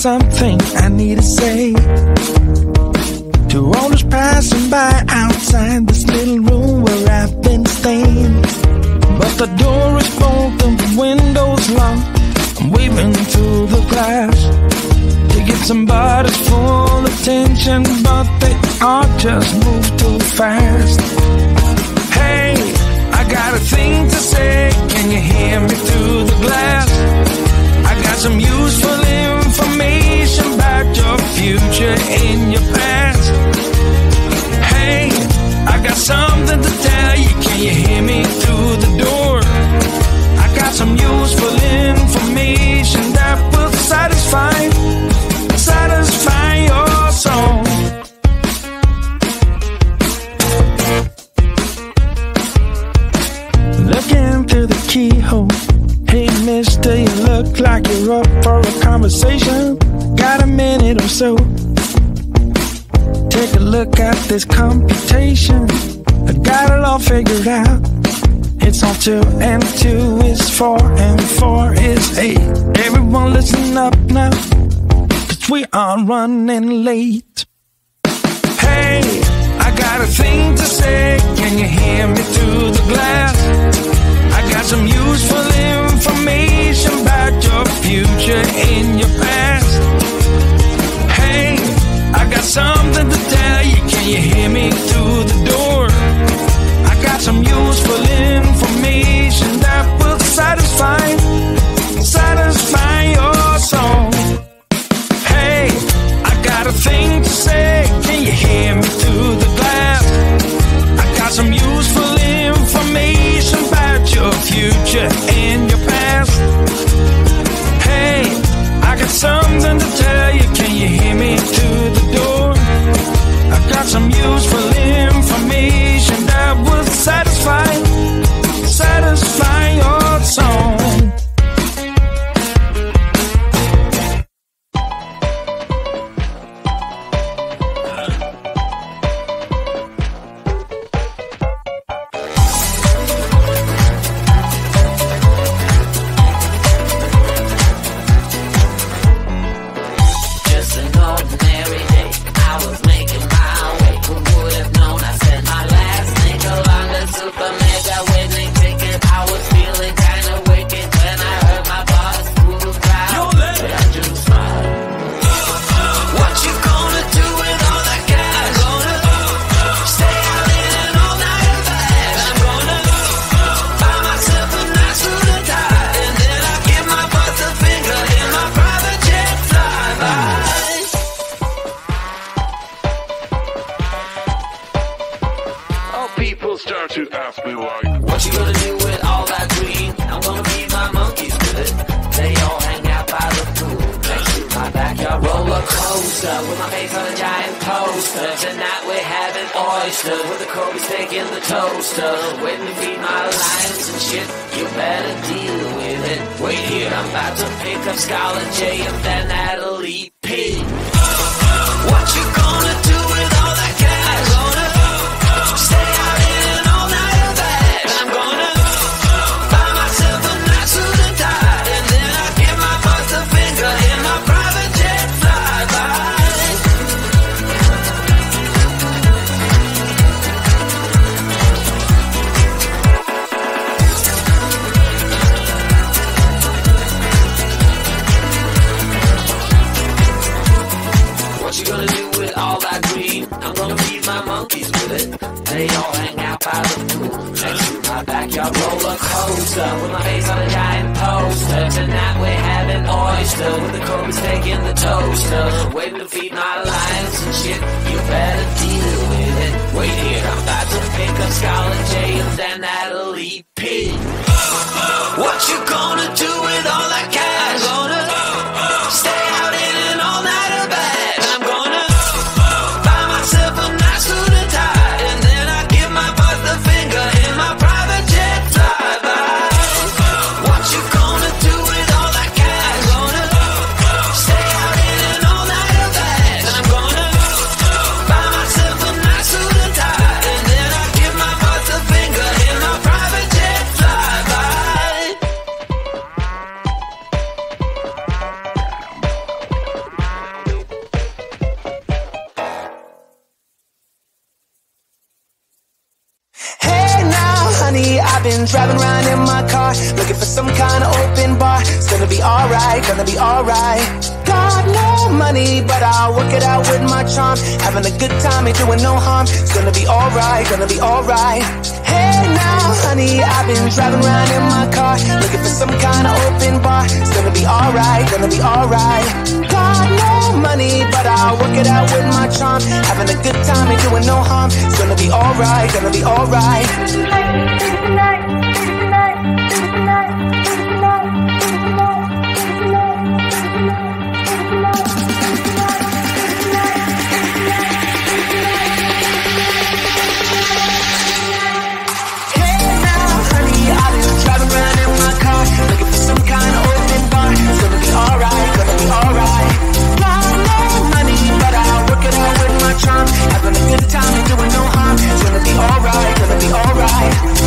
something I need to say to all those passing by outside this little room where I've been staying. But the door is broken, the window's locked. I'm waving through the glass to get somebody's full attention, but they all just move too fast. Hey, I got a thing to say, can you hear me through the glass? I got some useful information about your future and your past. Hey, I got something to tell you, can you hear me through the door? I got some useful information that will satisfy your soul. Looking through the keyhole. Hey mister, you look like you're up for a conversation. Got a minute or so? Take a look at this computation. I got it all figured out. It's all 2 and 2 is 4 and 4 is 8. Everyone listen up now, 'cause we are running late. Hey, I got a thing to say, can you hear me through the glass? I got some useful information about your future and your past. Hey, I got something to tell you, can you hear me through the door? I got some useful information that will satisfy your soul. Hey, I got a thing to say, can you hear me through the glass? I got some useful information about your future and your past. Hey, I got something to tell you, can you hear me through the door? I got some useful information that will satisfy your soul. Private jet. I've been driving around in my car, looking for some kind of open bar. It's gonna be alright, gonna be alright. Got no money, but I'll work it out with my charm. Having a good time, ain't doing no harm. It's gonna be alright, gonna be alright. Hey now, honey, I've been driving around in my car, looking for some kind of open bar. It's gonna be alright, gonna be alright. Got no money, but I'll work it out with my charm. Having a good time, ain't doing no harm. It's gonna be alright, gonna be alright. Looking for some kind of open bar. It's gonna be alright, gonna be alright. Got no money, but I'll work it out with my charm. Having a good time and doing no harm. It's gonna be alright, gonna be alright.